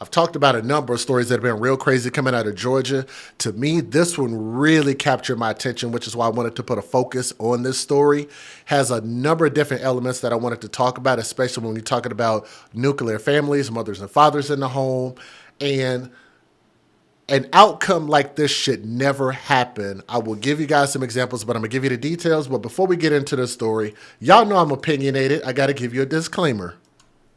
I've talked about a number of stories that have been real crazy coming out of Georgia. To me, this one really captured my attention, which is why I wanted to put a focus on this story. Has a number of different elements that I wanted to talk about, especially when you're talking about nuclear families, mothers and fathers in the home, and an outcome like this should never happen. I will give you guys some examples, but I'm going to give you the details. But before we get into the story, y'all know I'm opinionated. I got to give you a disclaimer.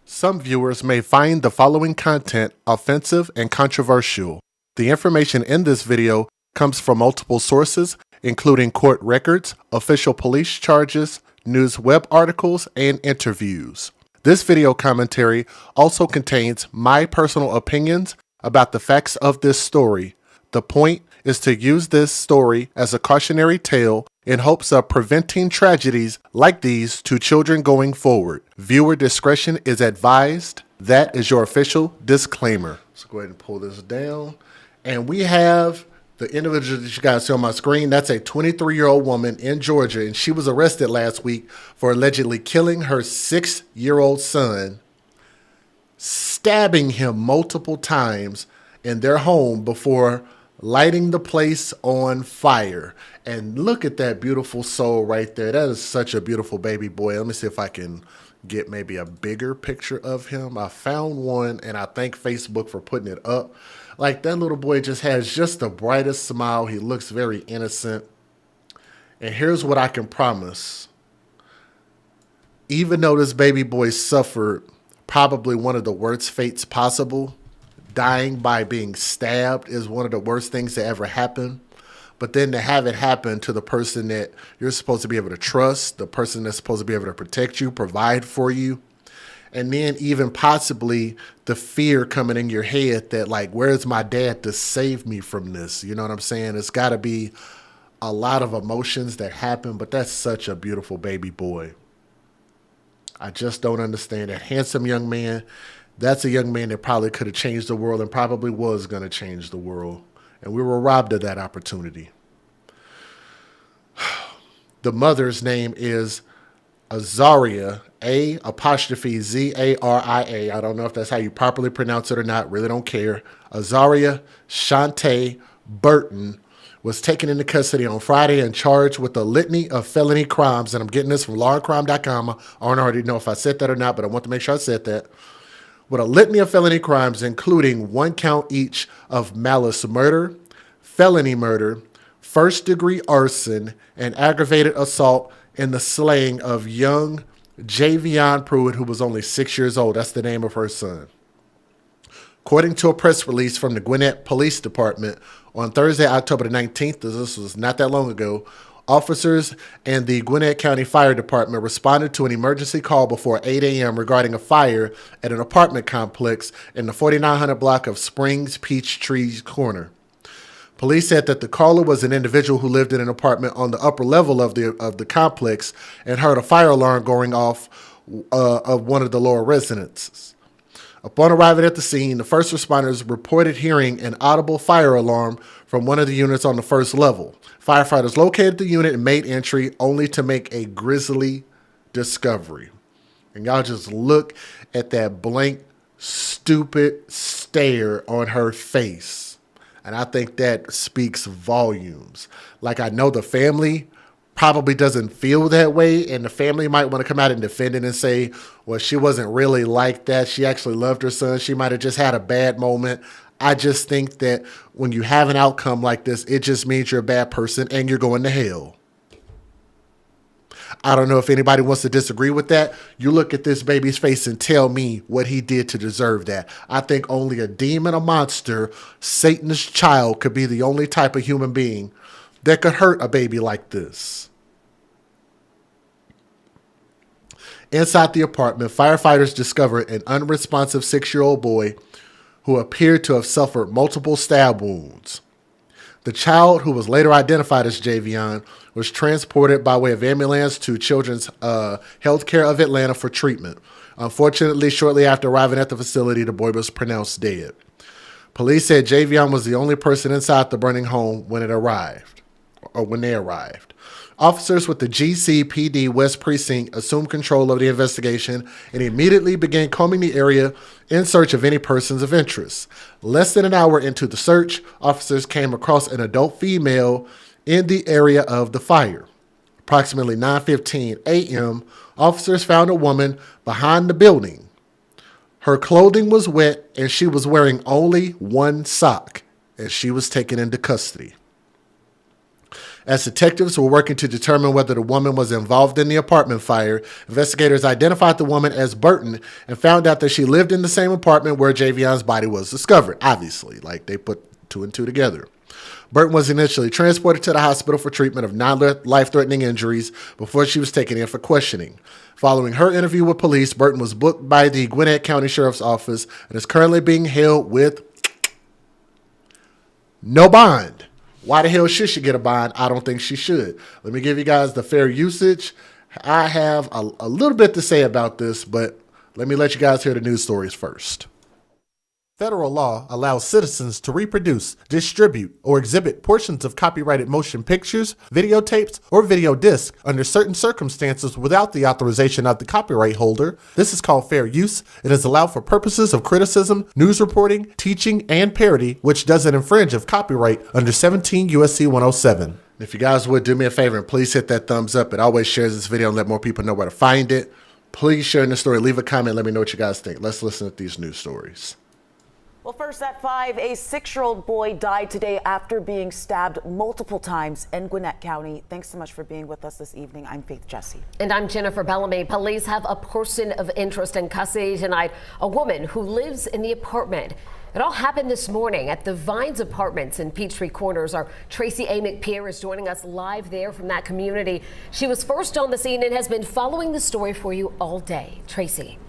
Some viewers may find the following content offensive and controversial. The information in this video comes from multiple sources, including court records, official police charges, news web articles, and interviews. This video commentary also contains my personal opinions about the facts of this story. The point is to use this story as a cautionary tale in hopes of preventing tragedies like these to children going forward. Viewer discretion is advised. That is your official disclaimer. So go ahead and pull this down. And we have the individual that you guys see on my screen. That's a 23-year-old woman in Georgia, and she was arrested last week for allegedly killing her 6-year-old son, stabbing him multiple times in their home before lighting the place on fire. And look at that beautiful soul right there. That is such a beautiful baby boy. Let me see if I can get maybe a bigger picture of him. I found one, and I thank Facebook for putting it up. Like, that little boy just has just the brightest smile. He looks very innocent. And here's what I can promise. Even though this baby boy suffered probably one of the worst fates possible, dying by being stabbed is one of the worst things to ever happen. But then to have it happen to the person that you're supposed to be able to trust, the person that's supposed to be able to protect you, provide for you, and then even possibly the fear coming in your head that, like, where's my dad to save me from this? You know what I'm saying? It's got to be a lot of emotions that happen, but that's such a beautiful baby boy. I just don't understand that handsome young man. That's a young man that probably could have changed the world and probably was going to change the world. And we were robbed of that opportunity. The mother's name is Azaria, A''Zaria. I don't know if that's how you properly pronounce it or not. Really don't care. Azaria Shante Burton was taken into custody on Friday and charged with a litany of felony crimes. And I'm getting this from lawandcrime.com. I don't already know if I said that or not, but I want to make sure I said that. With a litany of felony crimes, including 1 count each of malice murder, felony murder, first-degree arson, and aggravated assault in the slaying of young Javion Pruitt, who was only 6 years old. That's the name of her son. According to a press release from the Gwinnett Police Department, on Thursday, October the 19th, this was not that long ago, officers and the Gwinnett County Fire Department responded to an emergency call before 8 a.m. regarding a fire at an apartment complex in the 4900 block of Springs Peachtree Corner. Police said that the caller was an individual who lived in an apartment on the upper level of the complex and heard a fire alarm going off of one of the lower residences. Upon arriving at the scene, the first responders reported hearing an audible fire alarm from one of the units on the first level. Firefighters located the unit and made entry, only to make a grisly discovery. And y'all just look at that blank, stupid stare on her face. And I think that speaks volumes. Like, I know the family probably doesn't feel that way, and the family might want to come out and defend it and say, well, she wasn't really like that. She actually loved her son. She might have just had a bad moment. I just think that when you have an outcome like this, it just means you're a bad person and you're going to hell. I don't know if anybody wants to disagree with that. You look at this baby's face and tell me what he did to deserve that. I think only a demon, a monster, Satan's child could be the only type of human being that could hurt a baby like this. Inside the apartment, firefighters discovered an unresponsive 6-year-old boy who appeared to have suffered multiple stab wounds. The child, who was later identified as Javion, was transported by way of ambulance to Children's Healthcare of Atlanta for treatment. Unfortunately, shortly after arriving at the facility, the boy was pronounced dead. Police said Javion was the only person inside the burning home when they arrived. Officers with the GCPD West Precinct assumed control of the investigation and immediately began combing the area in search of any persons of interest. Less than an hour into the search, officers came across an adult female in the area of the fire. Approximately 9:15 a.m., officers found a woman behind the building. Her clothing was wet and she was wearing only one sock, and she was taken into custody. As detectives were working to determine whether the woman was involved in the apartment fire, investigators identified the woman as Burton and found out that she lived in the same apartment where Javion's body was discovered. Obviously, like they put two and two together. Burton was initially transported to the hospital for treatment of non-life-threatening injuries before she was taken in for questioning. Following her interview with police, Burton was booked by the Gwinnett County Sheriff's Office and is currently being held with no bond. Why the hell should she get a bond? I don't think she should. Let me give you guys the fair usage. I have a little bit to say about this, but let me let you guys hear the news stories first. Federal law allows citizens to reproduce, distribute, or exhibit portions of copyrighted motion pictures, videotapes, or video discs under certain circumstances without the authorization of the copyright holder. This is called fair use. It is allowed for purposes of criticism, news reporting, teaching, and parody, which doesn't infringe of copyright under 17 U.S.C. 107. If you guys would do me a favor and please hit that thumbs up. It always shares this video and let more people know where to find it. Please share the story. Leave a comment. Let me know what you guys think. Let's listen to these news stories. Well, first at 5, a 6-year-old boy died today after being stabbed multiple times in Gwinnett County. Thanks so much for being with us this evening. I'm Faith Jesse. And I'm Jennifer Bellamy. Police have a person of interest in custody tonight, a woman who lives in the apartment. It all happened this morning at the Vines Apartments in Peachtree Corners. Our Tracy A. McPierre is joining us live there from that community. She was first on the scene and has been following the story for you all day. Tracy.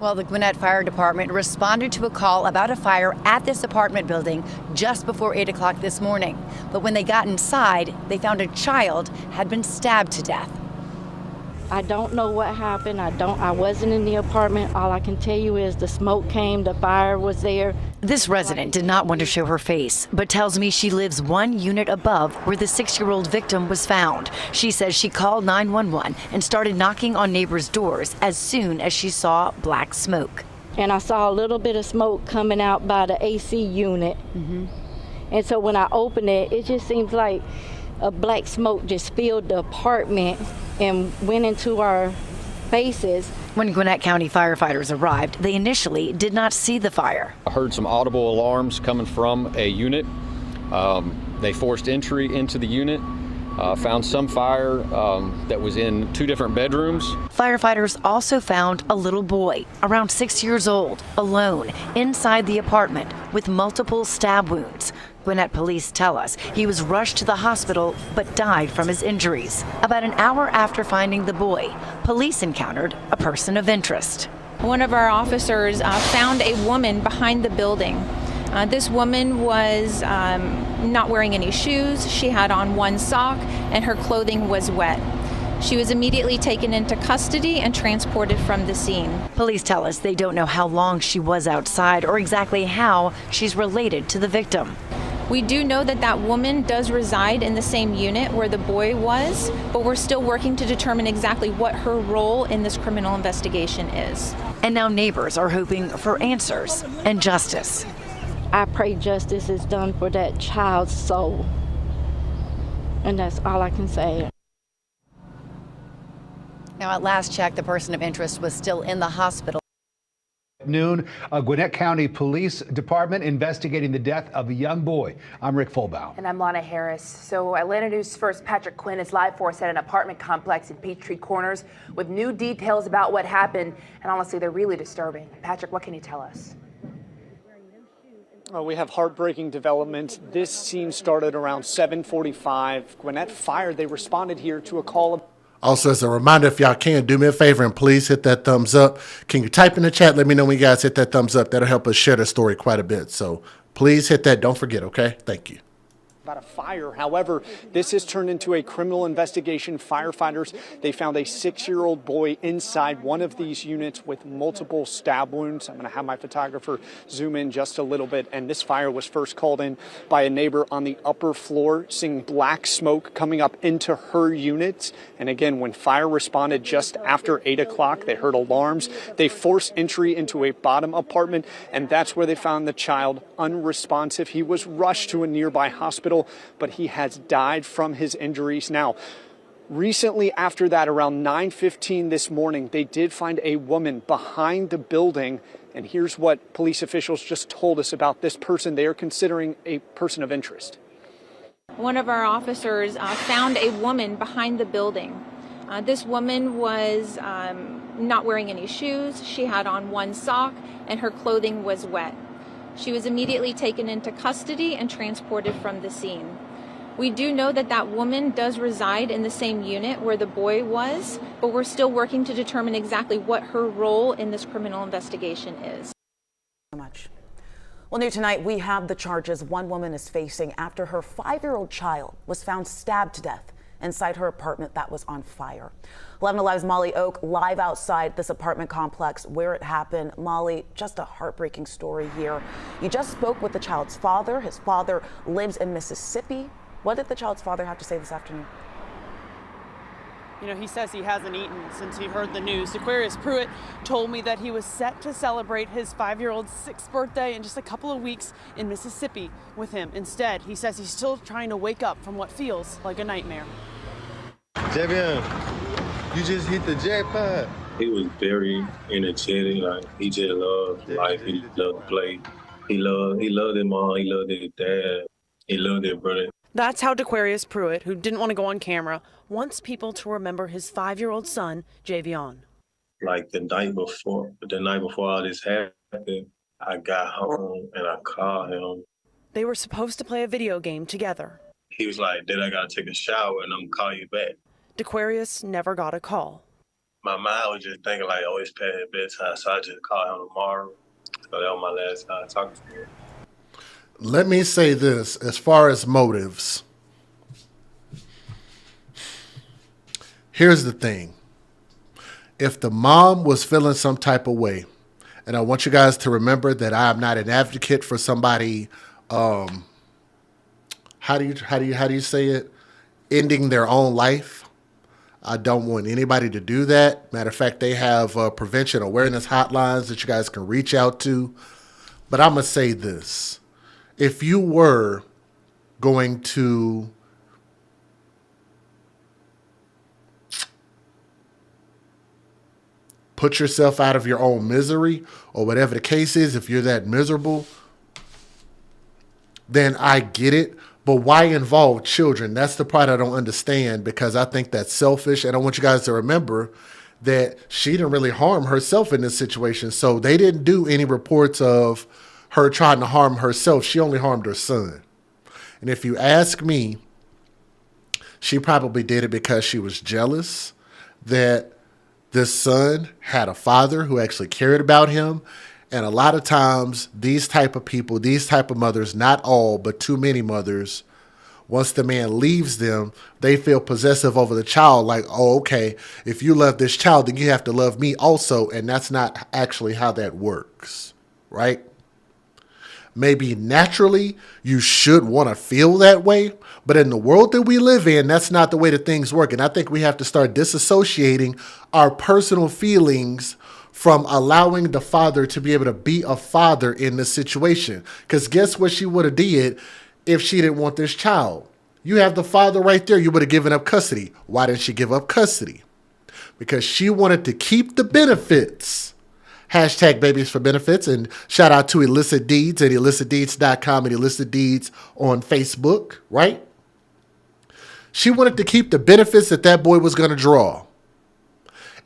Well, the Gwinnett Fire Department responded to a call about a fire at this apartment building just before 8 o'clock this morning. But when they got inside, they found a child had been stabbed to death. I don't know what happened. I wasn't in the apartment. All I can tell you is the smoke came, the fire was there. This resident did not want to show her face, but tells me she lives one unit above where the 6-year-old victim was found. She says she called 911 and started knocking on neighbors' doors as soon as she saw black smoke. And I saw a little bit of smoke coming out by the AC unit. And so when I opened it, it just seems like a black smoke just filled the apartment and went into our faces. When Gwinnett County firefighters arrived, they initially did not see the fire. I heard some audible alarms coming from a unit. They forced entry into the unit, found some fire that was in 2 different bedrooms. Firefighters also found a little boy, around 6 years old, alone inside the apartment with multiple stab wounds. Gwinnett police tell us he was rushed to the hospital but died from his injuries. About an hour after finding the boy, police encountered a person of interest. One of our officers found a woman behind the building. This woman was not wearing any shoes. She had on one sock and her clothing was wet. She was immediately taken into custody and transported from the scene. Police tell us they don't know how long she was outside or exactly how she's related to the victim. We do know that that woman does reside in the same unit where the boy was, but we're still working to determine exactly what her role in this criminal investigation is. And now neighbors are hoping for answers and justice. I pray justice is done for that child's soul. And that's all I can say. Now, at last check, the person of interest was still in the hospital. Noon, Gwinnett County Police Department investigating the death of a young boy. I'm Rick Fulbaugh. And I'm Lana Harris. So Atlanta News First Patrick Quinn is live for us at an apartment complex in Peachtree Corners with new details about what happened. And honestly, they're really disturbing. Patrick, what can you tell us? We have heartbreaking development. This scene started around 7:45. Gwinnett Fire, they responded here to a call. Also, as a reminder, if y'all can, do me a favor and please hit that thumbs up. Can you type in the chat? Let me know when you guys hit that thumbs up. That'll help us share the story quite a bit. So please hit that. Don't forget, okay? Thank you. about a fire. However, this has turned into a criminal investigation. Firefighters, they found a 6-year-old boy inside one of these units with multiple stab wounds. I'm going to have my photographer zoom in just a little bit. And this fire was first called in by a neighbor on the upper floor, seeing black smoke coming up into her unit. And again, when fire responded just after 8 o'clock, they heard alarms. They forced entry into a bottom apartment, and that's where they found the child unresponsive. He was rushed to a nearby hospital, but he has died from his injuries. Now, recently after that, around 9:15 this morning, they did find a woman behind the building. And here's what police officials just told us about this person they are considering a person of interest. One of our officers found a woman behind the building. This woman was not wearing any shoes. She had on one sock and her clothing was wet. She was immediately taken into custody and transported from the scene. We do know that that woman does reside in the same unit where the boy was, but we're still working to determine exactly what her role in this criminal investigation is. So much. Well, new tonight, we have the charges one woman is facing after her 5-year-old child was found stabbed to death inside her apartment that was on fire. 11 Alive's Molly Oak live outside this apartment complex where it happened. Molly, just a heartbreaking story here. You just spoke with the child's father. His father lives in Mississippi. What did the child's father have to say this afternoon? You know, he says he hasn't eaten since he heard the news. Aquarius Pruitt told me that he was set to celebrate his 5-year-old's 6th birthday in just a couple of weeks in Mississippi with him. Instead, he says he's still trying to wake up from what feels like a nightmare. Javion, you just hit the jackpot. He was very energetic. Like, he just loved life. He loved to play. He loved his mom. He loved his dad. He loved his brother. That's how Aquarius Pruitt, who didn't want to go on camera, wants people to remember his 5-year-old son, Javion. Like the night before all this happened, I got home and I called him. They were supposed to play a video game together. He was like, "Then I gotta take a shower and I'm gonna call you back." Aquarius never got a call. My mind was just thinking like, "Oh, it's past bedtime," so I just called him tomorrow. So that was my last time talking to him. Let me say this as far as motives. Here's the thing. If the mom was feeling some type of way, and I want you guys to remember that I am not an advocate for somebody, how do you say it? Ending their own life. I don't want anybody to do that. Matter of fact, they have prevention awareness hotlines that you guys can reach out to. But I'm going to say this. If you were going to put yourself out of your own misery or whatever the case is, if you're that miserable, then I get it. But why involve children? That's the part I don't understand, because I think that's selfish. And I want you guys to remember that she didn't really harm herself in this situation. So they didn't do any reports of her trying to harm herself. She only harmed her son. And if you ask me, she probably did it because she was jealous that this son had a father who actually cared about him. And a lot of times, these type of people, these type of mothers, not all, but too many mothers, once the man leaves them, they feel possessive over the child. Like, oh, okay, if you love this child, then you have to love me also. And that's not actually how that works, right? Maybe naturally you should want to feel that way, but in the world that we live in, that's not the way that things work. And I think we have to start disassociating our personal feelings from allowing the father to be able to be a father in this situation. Because guess what she would have did if she didn't want this child? You have the father right there. You would have given up custody. Why didn't she give up custody? Because she wanted to keep the benefits. Hashtag babies for benefits. And shout out to Illicit Deeds at illicitdeeds.com and Illicit Deeds on Facebook, right? She wanted to keep the benefits that boy was going to draw.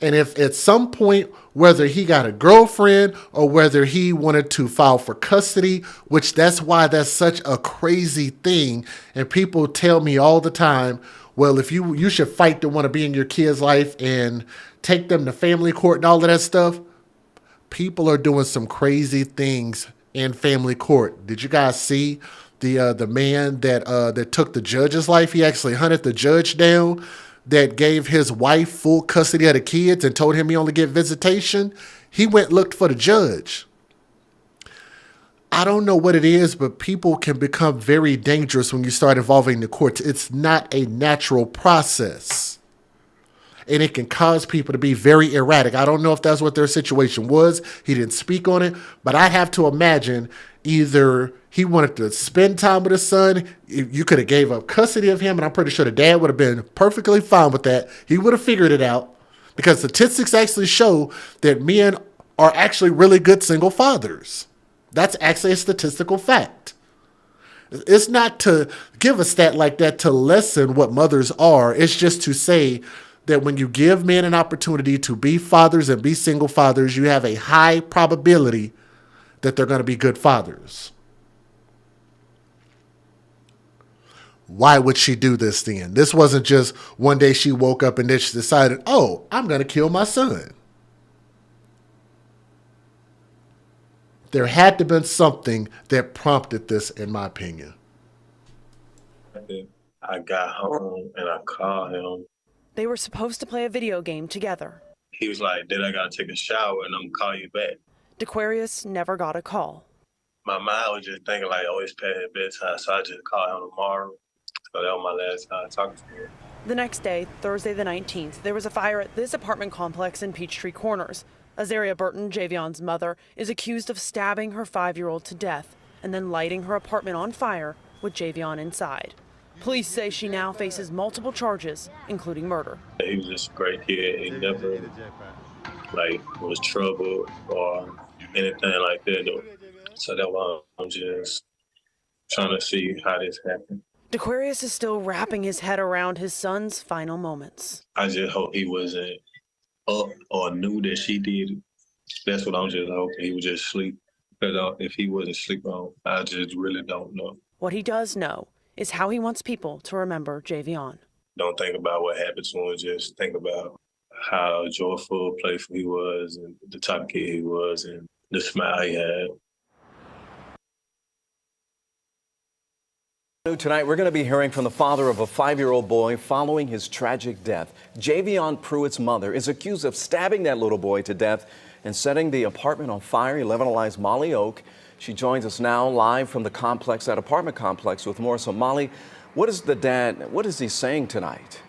And if at some point, whether he got a girlfriend or whether he wanted to file for custody, which that's why that's such a crazy thing. And people tell me all the time, well, if you should fight to want to be in your kid's life and take them to family court and all of that stuff. People are doing some crazy things in family court. Did you guys see The man that took the judge's life, he actually hunted the judge down that gave his wife full custody of the kids and told him he only get visitation. He went and looked for the judge. I don't know what it is, but people can become very dangerous when you start involving the courts. It's not a natural process. And it can cause people to be very erratic. I don't know if that's what their situation was. He didn't speak on it. But I have to imagine either he wanted to spend time with his son. You could have gave up custody of him, and I'm pretty sure the dad would have been perfectly fine with that. He would have figured it out. Because statistics actually show that men are actually really good single fathers. That's actually a statistical fact. It's not to give a stat like that to lessen what mothers are. It's just to say that when you give men an opportunity to be fathers and be single fathers, you have a high probability that they're going to be good fathers. Why would she do this then? This wasn't just one day she woke up and then she decided, oh, I'm going to kill my son. There had to have been something that prompted this, in my opinion. I got home and I called him. They were supposed to play a video game together. He was like, then I got to take a shower and I'm going to call you back. DeQuarius never got a call. My mind was just thinking like, oh, it's past bedtime, so I just called him tomorrow. So that was my last time talking to him. The next day, Thursday the 19th, there was a fire at this apartment complex in Peachtree Corners. Azaria Burton, Javion's mother, is accused of stabbing her 5-year-old to death and then lighting her apartment on fire with Javion inside. Police say she now faces multiple charges, including murder. He was just a great kid. He never was troubled or anything like that, though. So that's why I'm just trying to see how this happened. DeQuarius is still wrapping his head around his son's final moments. I just hope he wasn't up or knew that she did it. That's what I'm just hoping. He would just sleep. But if he wasn't sleeping, I just really don't know. What he does know is how he wants people to remember Javion. Don't think about what happened to him. Just think about how joyful, playful he was and the type of kid he was and the smile he had. Tonight, we're going to be hearing from the father of a 5-year-old boy following his tragic death. Javion Pruitt's mother is accused of stabbing that little boy to death and setting the apartment on fire. 11 Alive's Molly Oak. She joins us now live from that apartment complex with more. So, Molly, what is he saying tonight?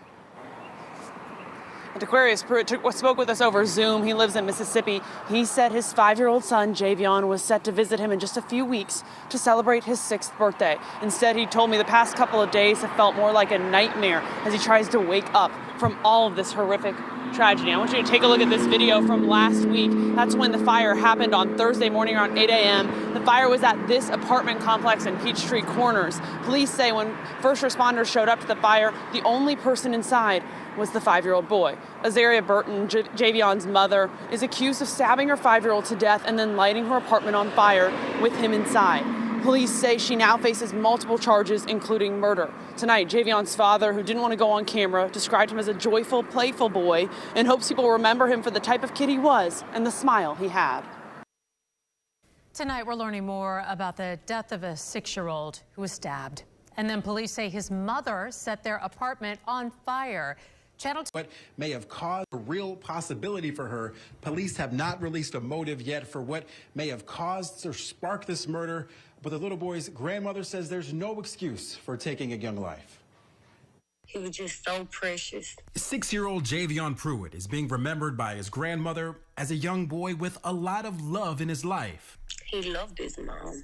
DeQuarius Pruitt spoke with us over Zoom. He lives in Mississippi. He said his 5-year-old son, Javion, was set to visit him in just a few weeks to celebrate his 6th birthday. Instead, he told me the past couple of days have felt more like a nightmare as he tries to wake up from all of this horrific tragedy. I want you to take a look at this video from last week. That's when the fire happened on Thursday morning around 8 a.m. The fire was at this apartment complex in Peachtree Corners. Police say when first responders showed up to the fire, the only person inside was the 5-year-old boy. Azaria Burton, Javion's mother, is accused of stabbing her 5-year-old to death and then lighting her apartment on fire with him inside. Police say she now faces multiple charges, including murder. Tonight, Javion's father, who didn't want to go on camera, described him as a joyful, playful boy and hopes people remember him for the type of kid he was and the smile he had. Tonight, we're learning more about the death of a 6-year-old who was stabbed. And then police say his mother set their apartment on fire. What may have caused a real possibility for her. Police have not released a motive yet for what may have caused or sparked this murder, but the little boy's grandmother says there's no excuse for taking a young life. He was just so precious. 6-year-old Javion Pruitt is being remembered by his grandmother as a young boy with a lot of love in his life. He loved his mom.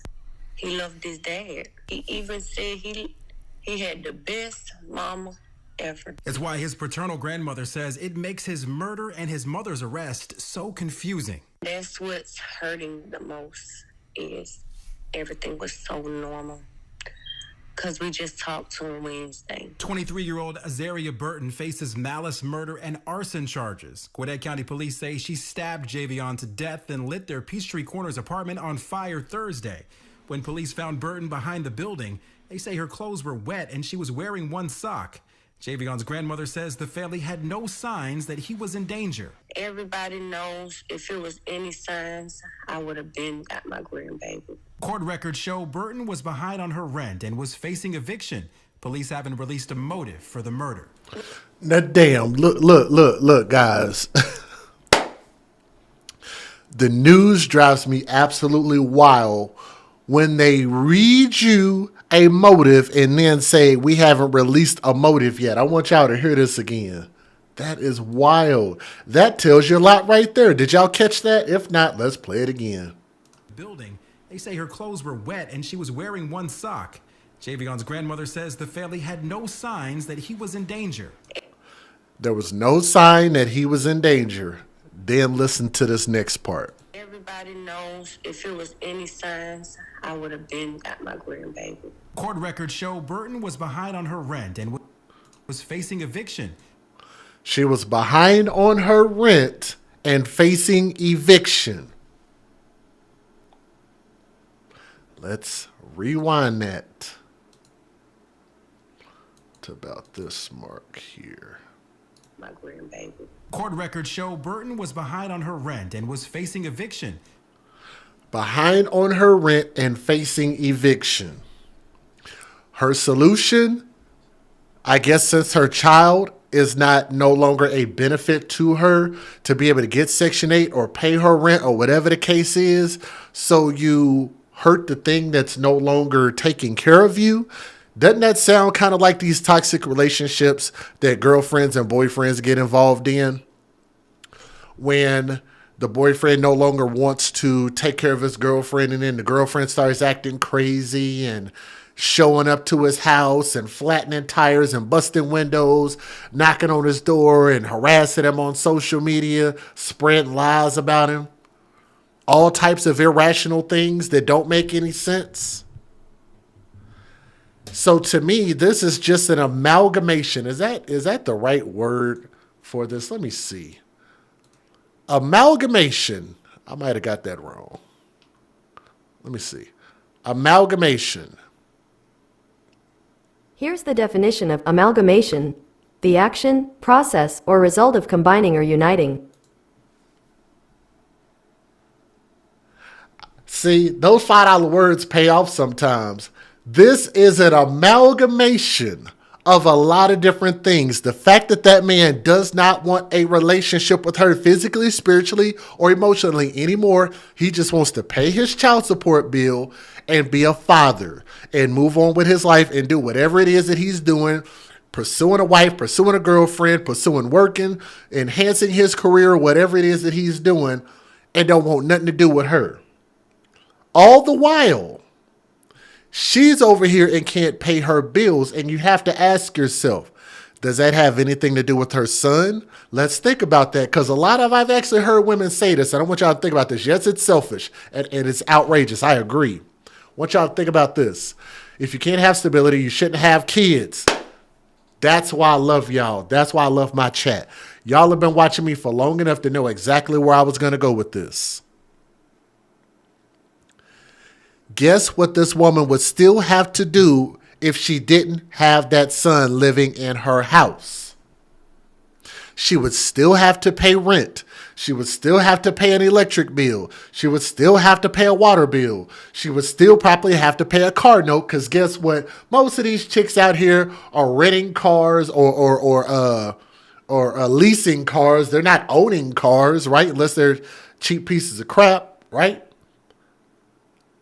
He loved his dad. He even said he had the best mama ever. It's why his paternal grandmother says it makes his murder and his mother's arrest so confusing. That's what's hurting the most, is everything was so normal. Because we just talked to him Wednesday. 23-year-old Azaria Burton faces malice, murder, and arson charges. Gwinnett County police say she stabbed Javion to death and lit their Peachtree Corners apartment on fire Thursday. When police found Burton behind the building, they say her clothes were wet and she was wearing one sock. Javion's grandmother says the family had no signs that he was in danger. Everybody knows if it was any signs, I would have been at my grandbaby. Court records show Burton was behind on her rent and was facing eviction. Police haven't released a motive for the murder. Now, damn, look, guys. The news drives me absolutely wild when they read you a motive and then say, we haven't released a motive yet. I want y'all to hear this again. That is wild. That tells you a lot right there. Did y'all catch that? If not, let's play it again. Building, they say her clothes were wet and she was wearing one sock. Javion's grandmother says the family had no signs that he was in danger. There was no sign that he was in danger. Then listen to this next part. Everybody knows if it was any signs, I would have been got my grandbaby. Court records show Burton was behind on her rent and was facing eviction. She was behind on her rent and facing eviction. Let's rewind that to about this mark here. My grandbaby. Court records show Burton was behind on her rent and was facing eviction. Behind on her rent and facing eviction. Her solution, I guess since her child is no longer a benefit to her to be able to get Section 8 or pay her rent or whatever the case is, so you hurt the thing that's no longer taking care of you. Doesn't that sound kind of like these toxic relationships that girlfriends and boyfriends get involved in? When the boyfriend no longer wants to take care of his girlfriend and then the girlfriend starts acting crazy and showing up to his house and flattening tires and busting windows, knocking on his door and harassing him on social media, spreading lies about him. All types of irrational things that don't make any sense. So to me, this is just an amalgamation. Is that the right word for this? Let me see. Amalgamation. I might have got that wrong. Let me see. Amalgamation. Here's the definition of amalgamation: the action, process, or result of combining or uniting. See, those $5 words pay off sometimes. This is an amalgamation of a lot of different things. The fact that that man does not want a relationship with her physically, spiritually, or emotionally anymore. He just wants to pay his child support bill and be a father and move on with his life and do whatever it is that he's doing, pursuing a wife, pursuing a girlfriend, pursuing working, enhancing his career, whatever it is that he's doing, and don't want nothing to do with her. All the while, she's over here and can't pay her bills, and you have to ask yourself, does that have anything to do with her son? Let's think about that, because I've actually heard women say this, and I want y'all to think about this. Yes, it's selfish, and it's outrageous. I agree. I want y'all to think about this. If you can't have stability, you shouldn't have kids. That's why I love y'all. That's why I love my chat. Y'all have been watching me for long enough to know exactly where I was going to go with this. Guess what this woman would still have to do if she didn't have that son living in her house? She would still have to pay rent. She would still have to pay an electric bill. She would still have to pay a water bill. She would still probably have to pay a car note, because guess what? Most of these chicks out here are renting cars or leasing cars. They're not owning cars, right? Unless they're cheap pieces of crap, right?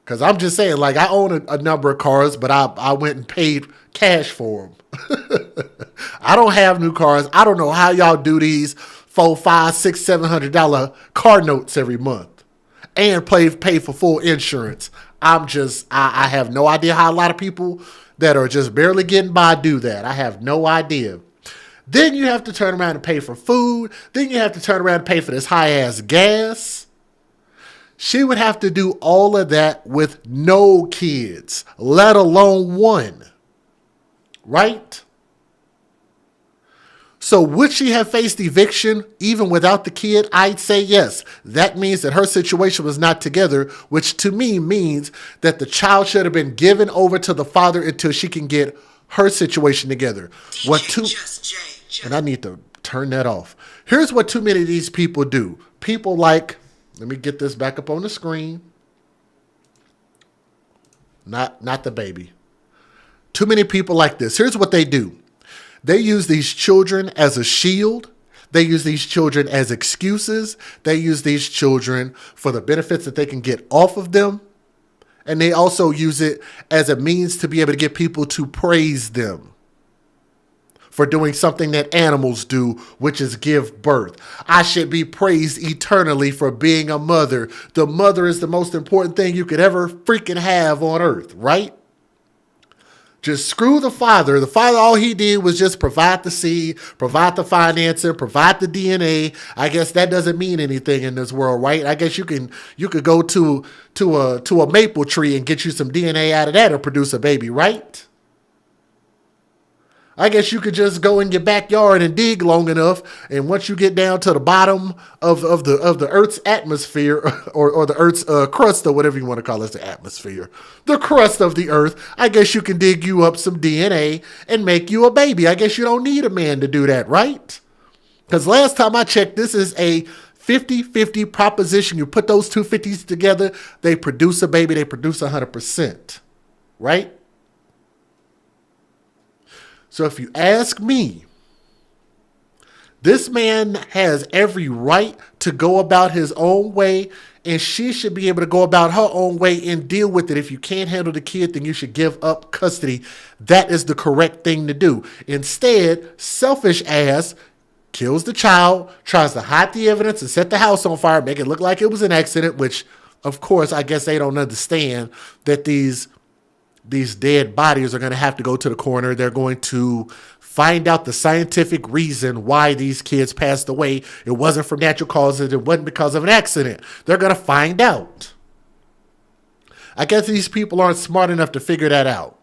Because I'm just saying, like, I own a number of cars, but I went and paid cash for them. I don't have new cars. I don't know how y'all do these $400, $500, $600, $700 car notes every month and pay for full insurance. I have no idea how a lot of people that are just barely getting by do that. I have no idea. Then you have to turn around and pay for food. Then you have to turn around and pay for this high-ass gas. She would have to do all of that with no kids, let alone one. Right? So would she have faced eviction even without the kid? I'd say yes. That means that her situation was not together, which to me means that the child should have been given over to the father until she can get her situation together. And I need to turn that off. Here's what too many of these people do. People like, let me get this back up on the screen. not the baby. Too many people like this. Here's what they do. They use these children as a shield. They use these children as excuses. They use these children for the benefits that they can get off of them. And they also use it as a means to be able to get people to praise them for doing something that animals do, which is give birth. I should be praised eternally for being a mother. The mother is the most important thing you could ever freaking have on earth, right? Just screw the father. The father, all he did was just provide the seed, provide the financing, provide the DNA. I guess that doesn't mean anything in this world, right? I guess you could go to a maple tree and get you some DNA out of that or produce a baby, right? I guess you could just go in your backyard and dig long enough, and once you get down to the bottom of the Earth's atmosphere, or the Earth's crust, or whatever you want to call it, the atmosphere, the crust of the Earth, I guess you can dig you up some DNA and make you a baby. I guess you don't need a man to do that, right? Because last time I checked, this is a 50-50 proposition. You put those two 50s together, they produce a baby, they produce 100%, right? So if you ask me, this man has every right to go about his own way, and she should be able to go about her own way and deal with it. If you can't handle the kid, then you should give up custody. That is the correct thing to do. Instead, selfish ass kills the child, tries to hide the evidence and set the house on fire, make it look like it was an accident, which, of course, I guess they don't understand that these dead bodies are going to have to go to the coroner. They're going to find out the scientific reason why these kids passed away. It wasn't from natural causes. It wasn't because of an accident. They're going to find out. I guess these people aren't smart enough to figure that out.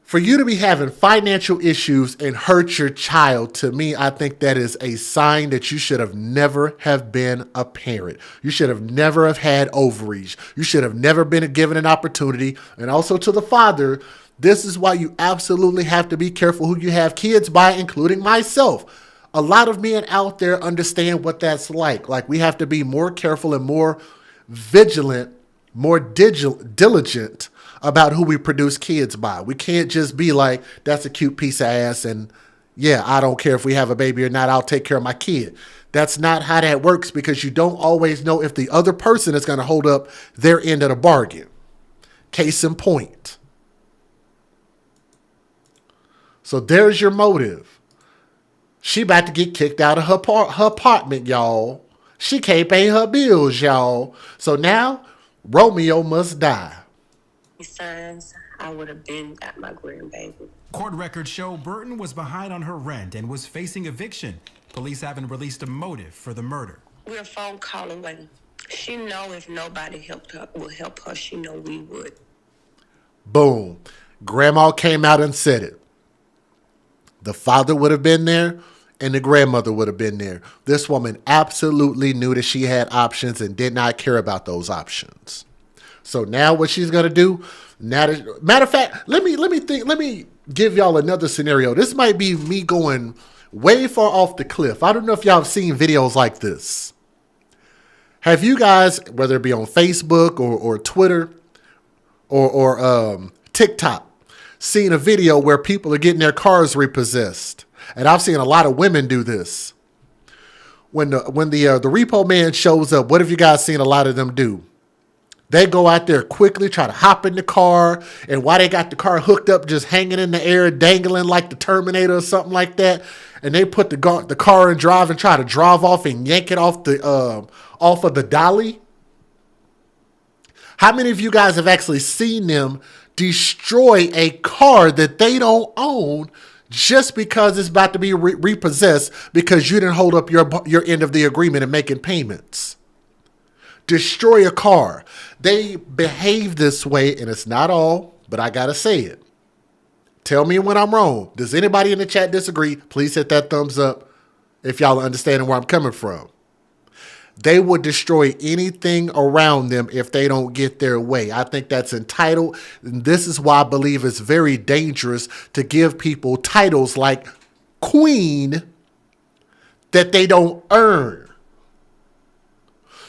For you to be having financial issues and hurt your child, to me, I think that is a sign that you should have never have been a parent. You should have never have had ovaries. You should have never been given an opportunity. And also to the father, this is why you absolutely have to be careful who you have kids by, including myself. A lot of men out there understand what that's like. Like, we have to be more careful and more vigilant, more diligent about who we produce kids by. We can't just be like, that's a cute piece of ass, and yeah, I don't care if we have a baby or not, I'll take care of my kid. That's not how that works, because you don't always know if the other person is going to hold up their end of the bargain. Case in point. So there's your motive. She about to get kicked out of her apartment, y'all. She can't pay her bills, y'all. So now Romeo must die. Signs, I would have been at my grandbaby. Court records show Burton was behind on her rent and was facing eviction. Police haven't released a motive for the murder. We're a phone call away. She know if nobody will help her, she know we would. Boom. Grandma came out and said it. The father would have been there and the grandmother would have been there. This woman absolutely knew that she had options and did not care about those options. So now what she's going to do, matter of fact, let me give y'all another scenario. This might be me going way far off the cliff. I don't know if y'all have seen videos like this. Have you guys, whether it be on Facebook or Twitter or TikTok, seen a video where people are getting their cars repossessed? And I've seen a lot of women do this. When the repo man shows up, what have you guys seen a lot of them do? They go out there quickly, try to hop in the car, and while they got the car hooked up, just hanging in the air, dangling like the Terminator or something like that, and they put the car in drive and try to drive off and yank it off of the dolly. How many of you guys have actually seen them destroy a car that they don't own just because it's about to be repossessed because you didn't hold up your end of the agreement and making payments? Destroy a car. They behave this way, and it's not all, but I gotta say it. Tell me when I'm wrong. Does anybody in the chat disagree? Please hit that thumbs up if y'all understand where I'm coming from. They would destroy anything around them if they don't get their way. I think that's entitled. And this is why I believe it's very dangerous to give people titles like queen that they don't earn.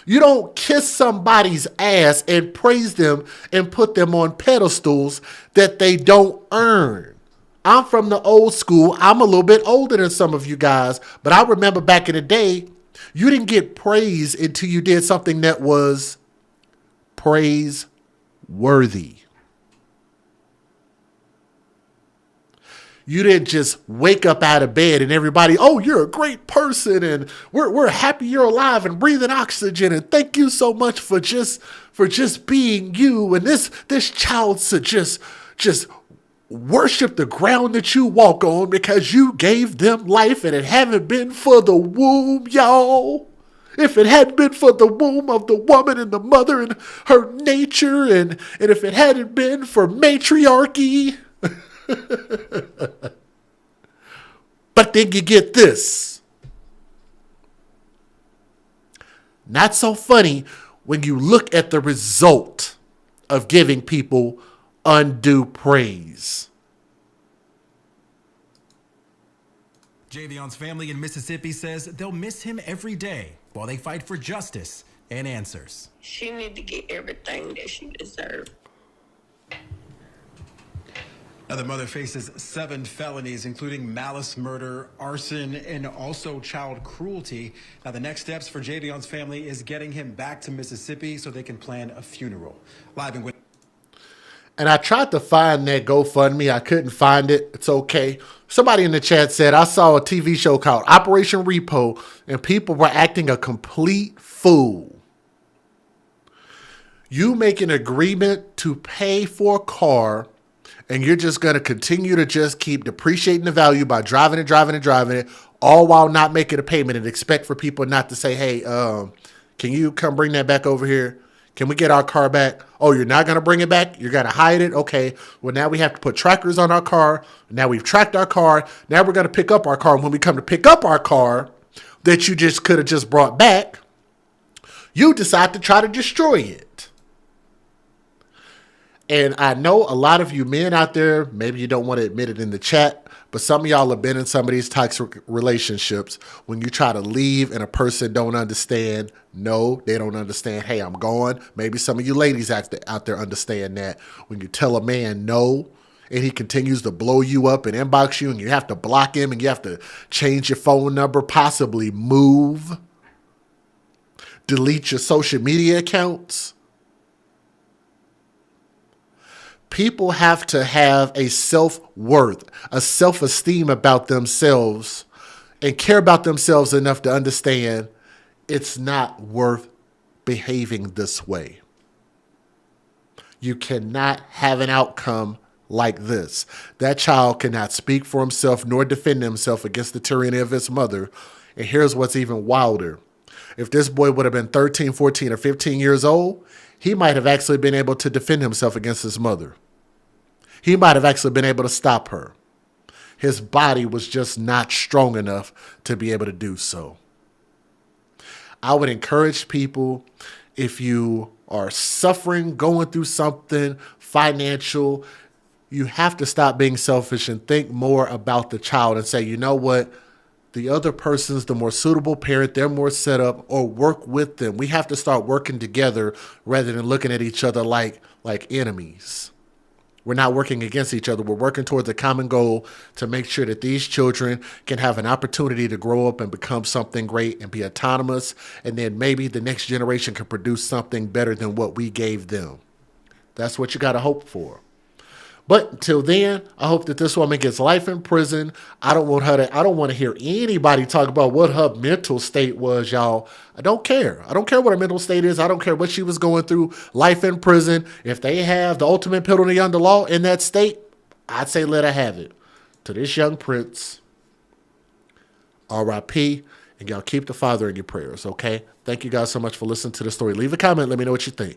You don't kiss somebody's ass and praise them and put them on pedestals that they don't earn. I'm from the old school. I'm a little bit older than some of you guys, but I remember back in the day, you didn't get praise until you did something that was praiseworthy. You didn't just wake up out of bed and everybody, oh, you're a great person and we're happy you're alive and breathing oxygen and thank you so much for just being you. And this child should just worship the ground that you walk on because you gave them life, and it hadn't been for the womb, y'all. If it hadn't been for the womb of the woman and the mother and her nature, and if it hadn't been for matriarchy. But then you get this. Not so funny when you look at the result of giving people undue praise. Javion's family in Mississippi says they'll miss him every day while they fight for justice and answers. She need to get everything that she deserves. Now, the mother faces 7 felonies, including malice, murder, arson, and also child cruelty. Now, the next steps for Javion's family is getting him back to Mississippi so they can plan a funeral. Live and with. And I tried to find that GoFundMe. I couldn't find it. It's okay. Somebody in the chat said, I saw a TV show called Operation Repo, and people were acting a complete fool. You make an agreement to pay for a car, and you're just going to continue to just keep depreciating the value by driving it, all while not making a payment, and expect for people not to say, hey, can you come bring that back over here? Can we get our car back? Oh, you're not going to bring it back? You're going to hide it? Okay. Well, now we have to put trackers on our car. Now we've tracked our car. Now we're going to pick up our car. And when we come to pick up our car that you just could have just brought back, you decide to try to destroy it. And I know a lot of you men out there, maybe you don't want to admit it in the chat, but some of y'all have been in some of these toxic relationships when you try to leave and a person don't understand. No, they don't understand. Hey, I'm gone. Maybe some of you ladies out there understand that. When you tell a man no, and he continues to blow you up and inbox you, and you have to block him, and you have to change your phone number, possibly move, delete your social media accounts. People have to have a self-worth, a self-esteem about themselves, and care about themselves enough to understand it's not worth behaving this way. You cannot have an outcome like this. That child cannot speak for himself nor defend himself against the tyranny of his mother. And here's what's even wilder. If this boy would have been 13, 14, or 15 years old, he might have actually been able to defend himself against his mother. He might have actually been able to stop her. His body was just not strong enough to be able to do so. I would encourage people, if you are suffering, going through something financial, you have to stop being selfish and think more about the child and say, you know what? The other person's the more suitable parent, they're more set up, or work with them. We have to start working together rather than looking at each other like enemies. We're not working against each other. We're working towards a common goal to make sure that these children can have an opportunity to grow up and become something great and be autonomous. And then maybe the next generation can produce something better than what we gave them. That's what you got to hope for. But until then, I hope that this woman gets life in prison. I don't want to hear anybody talk about what her mental state was, y'all. I don't care. I don't care what her mental state is. I don't care what she was going through. Life in prison. If they have the ultimate penalty under law in that state, I'd say let her have it. To this young prince, R.I.P. And y'all keep the father in your prayers, okay? Thank you guys so much for listening to the story. Leave a comment. Let me know what you think.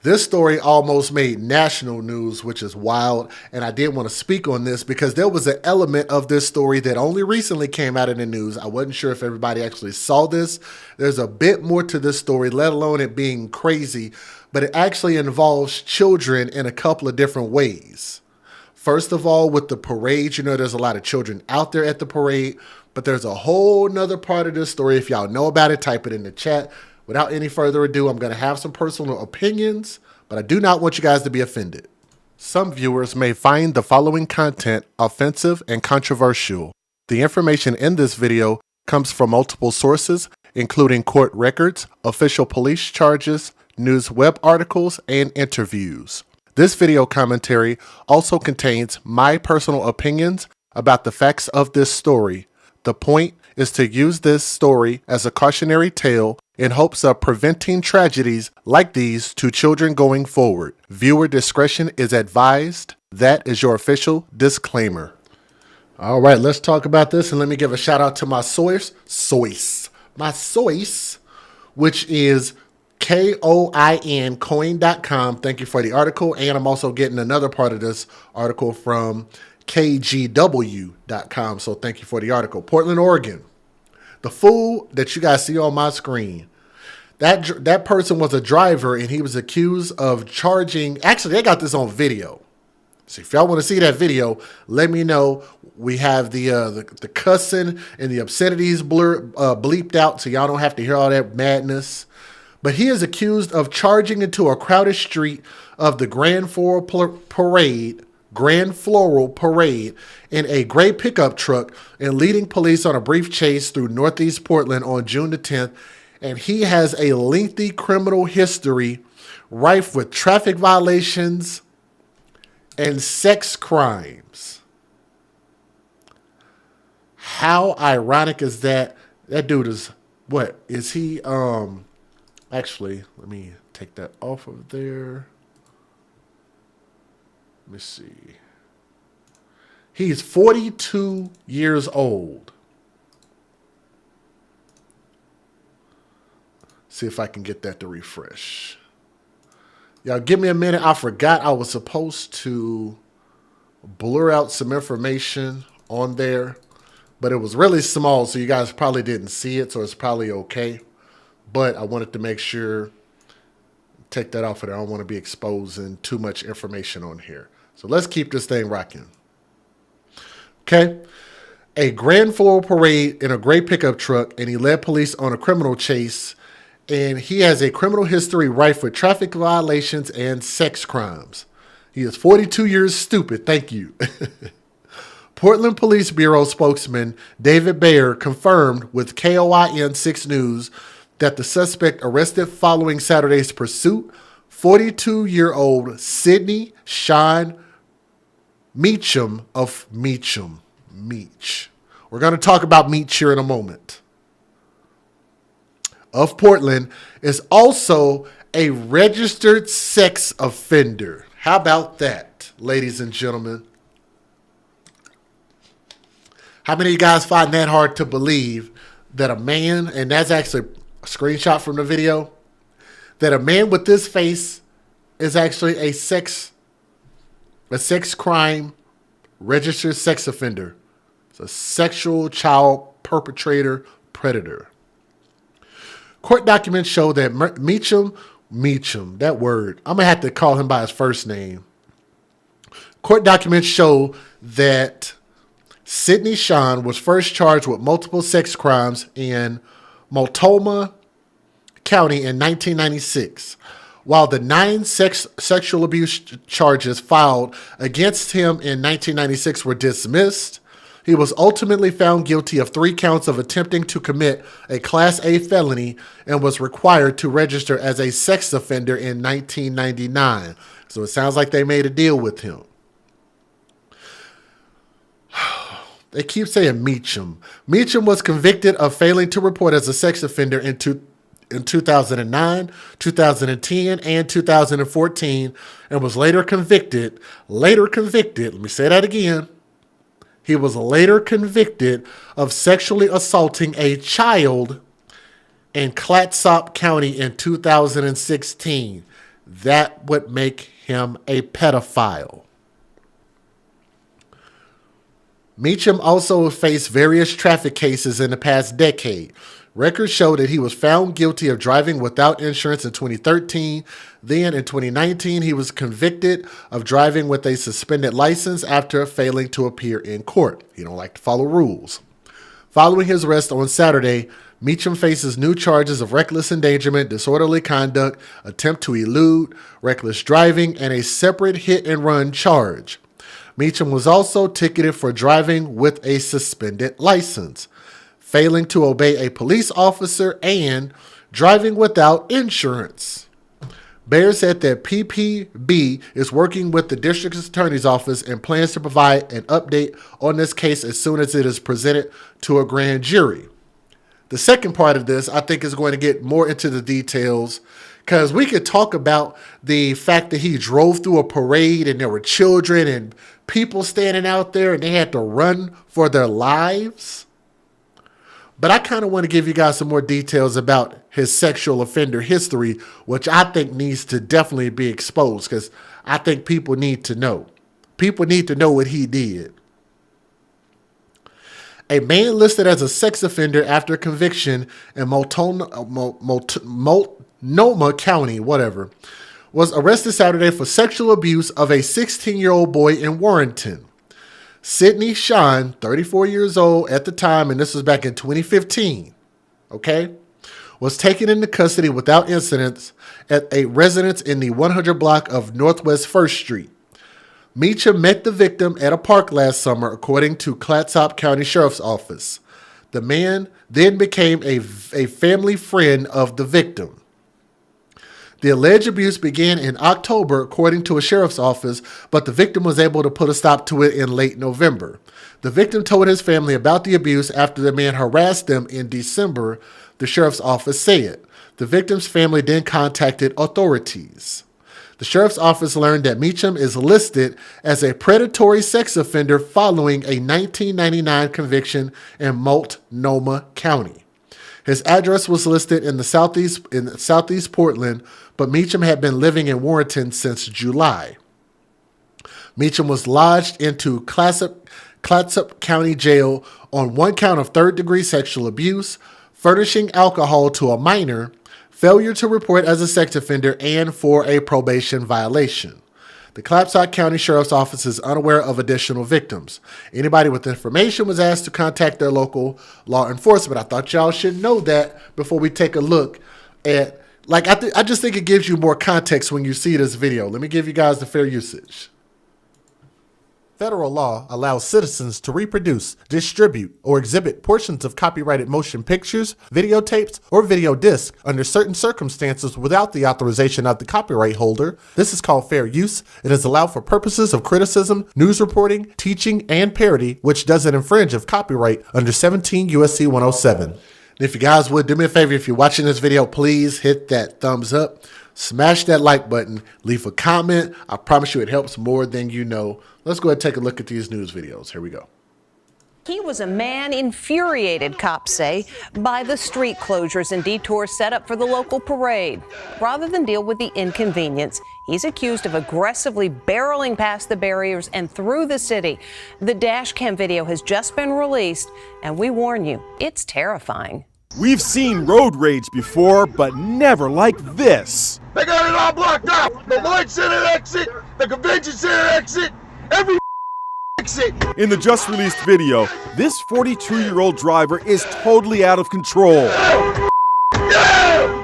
This story almost made national news, which is wild, and I did want to speak on this because there was an element of this story that only recently came out in the news. I wasn't sure if everybody actually saw this. There's a bit more to this story, let alone it being crazy, but it actually involves children in a couple of different ways. First of all, with the parade, there's a lot of children out there at the parade, But there's a whole nother part of this story. If y'all know about it, type it in the chat. Without any further ado, I'm going to have some personal opinions, but I do not want you guys to be offended. Some viewers may find the following content offensive and controversial. The information in this video comes from multiple sources, including court records, official police charges, news web articles, and interviews. This video commentary also contains my personal opinions about the facts of this story. The point is to use this story as a cautionary tale in hopes of preventing tragedies like these to children going forward. Viewer discretion is advised. That is your official disclaimer. All right, let's talk about this, and let me give a shout out to my source, which is KOIN, coin.com. Thank you for the article, and I'm also getting another part of this article from KGW.com, so thank you for the article. Portland, Oregon. The fool that you guys see on my screen, that person was a driver, and he was accused of charging. Actually, they got this on video. So if y'all want to see that video, let me know. We have the cussing and the obscenities bleeped out, so y'all don't have to hear all that madness. But he is accused of charging into a crowded street of the Grand Floral Parade in a gray pickup truck and leading police on a brief chase through Northeast Portland on June the 10th. And he has a lengthy criminal history rife with traffic violations and sex crimes. How ironic is that? That dude is, what is he? Actually, let me take that off of there. Let me see. He's 42 years old. See if I can get that to refresh. Y'all give me a minute. I forgot I was supposed to blur out some information on there, but it was really small, so you guys probably didn't see it, so it's probably okay. But I wanted to make sure, take that off of there. I don't want to be exposing too much information on here. So let's keep this thing rocking. Okay. A Grand Floral Parade in a gray pickup truck, and he led police on a criminal chase. And he has a criminal history rife with traffic violations and sex crimes. He is 42 years stupid. Thank you. Portland Police Bureau spokesman David Bayer confirmed with KOIN 6 News that the suspect arrested following Saturday's pursuit, 42-year-old Sydney Sean Meacham of Meach. We're going to talk about Meach here in a moment. Of Portland, is also a registered sex offender. How about that, ladies and gentlemen? How many of you guys find that hard to believe that a man, and that's actually a screenshot from the video, that a man with this face is actually a sex crime registered sex offender. It's a sexual child perpetrator predator. Court documents show that Meacham, that word, I'm going to have to call him by his first name. Court documents show that Sydney Sean was first charged with multiple sex crimes in Multnomah County in 1996. While the 9 sexual abuse charges filed against him in 1996 were dismissed, he was ultimately found guilty of 3 counts of attempting to commit a Class A felony and was required to register as a sex offender in 1999. So it sounds like they made a deal with him. They keep saying Meacham. Meacham was convicted of failing to report as a sex offender in 2009, 2010, and 2014, and was later convicted, let me say that again. He was later convicted of sexually assaulting a child in Clatsop County in 2016. That would make him a pedophile. Meacham also faced various traffic cases in the past decade. Records show that he was found guilty of driving without insurance in 2013. Then in 2019, he was convicted of driving with a suspended license after failing to appear in court. He don't like to follow rules. Following his arrest on Saturday, Meacham faces new charges of reckless endangerment, disorderly conduct, attempt to elude, reckless driving, and a separate hit-and-run charge. Meacham was also ticketed for driving with a suspended license, failing to obey a police officer, and driving without insurance. Baer said that PPB is working with the district attorney's office and plans to provide an update on this case as soon as it is presented to a grand jury. The second part of this, I think, is going to get more into the details, because we could talk about the fact that he drove through a parade and there were children and people standing out there and they had to run for their lives. But I kind of want to give you guys some more details about his sexual offender history, which I think needs to definitely be exposed, because I think people need to know. People need to know what he did. A man listed as a sex offender after conviction in Multnomah County, was arrested Saturday for sexual abuse of a 16-year-old boy in Warrenton. Sidney Sean, 34 years old at the time, and this was back in 2015, was taken into custody without incident at a residence in the 100 block of Northwest 1st Street. Meacham met the victim at a park last summer, according to Clatsop County Sheriff's Office. The man then became a family friend of the victim. The alleged abuse began in October, according to a sheriff's office, but the victim was able to put a stop to it in late November. The victim told his family about the abuse after the man harassed them in December, the sheriff's office said. The victim's family then contacted authorities. The sheriff's office learned that Meacham is listed as a predatory sex offender following a 1999 conviction in Multnomah County. His address was listed in southeast Portland, but Meacham had been living in Warrenton since July. Meacham was lodged into Clatsop County Jail on one count of third-degree sexual abuse, furnishing alcohol to a minor, failure to report as a sex offender, and for a probation violation. The Clatsop County Sheriff's Office is unaware of additional victims. Anybody with information was asked to contact their local law enforcement. I thought y'all should know that before we take a look at, I just think it gives you more context when you see this video. Let me give you guys the fair usage. Federal law allows citizens to reproduce, distribute, or exhibit portions of copyrighted motion pictures, videotapes, or video discs under certain circumstances without the authorization of the copyright holder. This is called fair use. It is allowed for purposes of criticism, news reporting, teaching, and parody, which doesn't infringe of copyright under 17 U.S.C. 107. If you guys would do me a favor, if you're watching this video, please hit that thumbs up, smash that like button, leave a comment. I promise you it helps more than you know. Let's go ahead and take a look at these news videos. Here we go. He was a man infuriated, cops say, by the street closures and detours set up for the local parade. Rather than deal with the inconvenience, he's accused of aggressively barreling past the barriers and through the city. The dash cam video has just been released, and we warn you, it's terrifying. We've seen road rage before, but never like this. They got it all blocked off. The Lloyd Center exit, the Convention Center exit, every exit. In the just released video, this 42-year-old driver is totally out of control.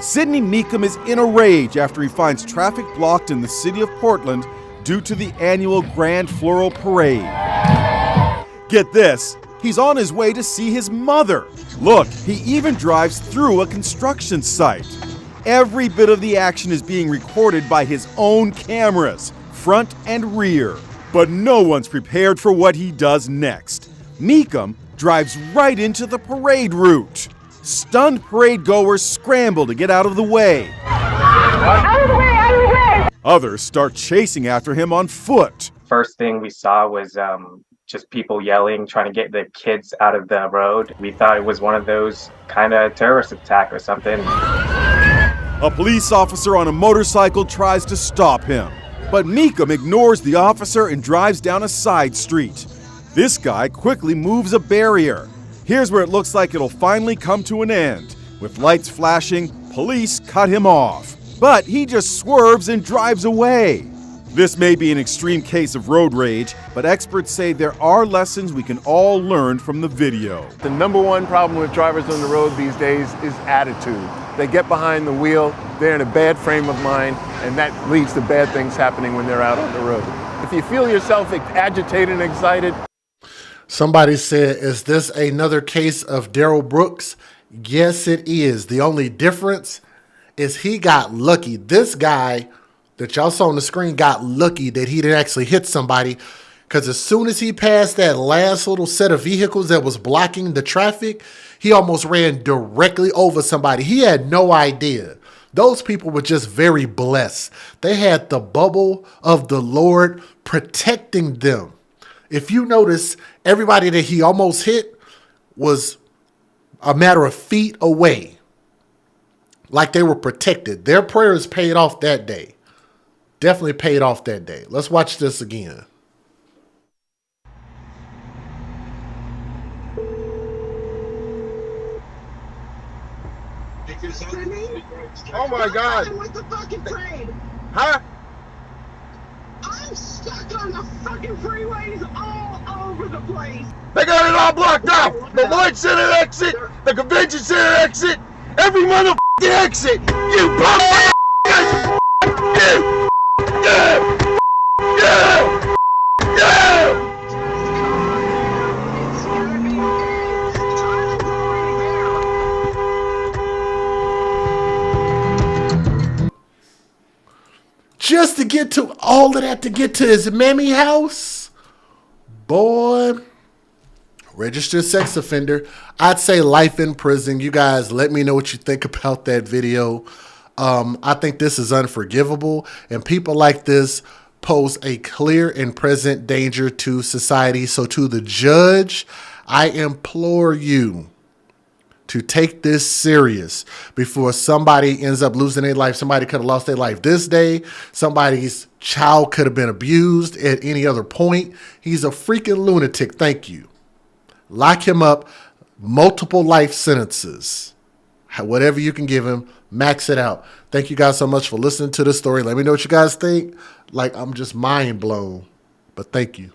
Sidney Meacham is in a rage after he finds traffic blocked in the city of Portland due to the annual Grand Floral Parade. Get this. He's on his way to see his mother. Look, he even drives through a construction site. Every bit of the action is being recorded by his own cameras, front and rear. But no one's prepared for what he does next. Meacham drives right into the parade route. Stunned parade goers scramble to get out of the way. Out of the way, out of the way! Others start chasing after him on foot. First thing we saw was just people yelling, trying to get the kids out of the road. We thought it was one of those kind of terrorist attack or something. A police officer on a motorcycle tries to stop him, but Meacham ignores the officer and drives down a side street. This guy quickly moves a barrier. Here's where it looks like it'll finally come to an end. With lights flashing, police cut him off. But he just swerves and drives away. This may be an extreme case of road rage, but experts say there are lessons we can all learn from the video. The number one problem with drivers on the road these days is attitude. They get behind the wheel, they're in a bad frame of mind, and that leads to bad things happening when they're out on the road. If you feel yourself agitated and excited. Somebody said, is this another case of Darrell Brooks? Yes, it is. The only difference is he got lucky. This guy that y'all saw on the screen got lucky that he didn't actually hit somebody, because as soon as he passed that last little set of vehicles that was blocking the traffic, he almost ran directly over somebody. He had no idea. Those people were just very blessed. They had the bubble of the Lord protecting them. If you notice, everybody that he almost hit was a matter of feet away. Like they were protected. Their prayers paid off that day. Definitely paid off that day. Let's watch this again. Oh my God! With the fucking train. Huh? I'm stuck on the fucking freeways all over the place. They got it all blocked off. The Lloyd Center exit, the Convention Center exit, every motherfucking exit. You bum. Just to get to all of that, to get to his mammy house, boy, registered sex offender. I'd say life in prison. You guys, let me know what you think about that video. I think this is unforgivable, and people like this pose a clear and present danger to society. So to the judge, I implore you to take this serious before somebody ends up losing their life. Somebody could have lost their life this day. Somebody's child could have been abused at any other point. He's a freaking lunatic. Thank you. Lock him up. Multiple life sentences. Whatever you can give him, max it out. Thank you guys so much for listening to this story. Let me know what you guys think. Like, I'm just mind blown. But thank you.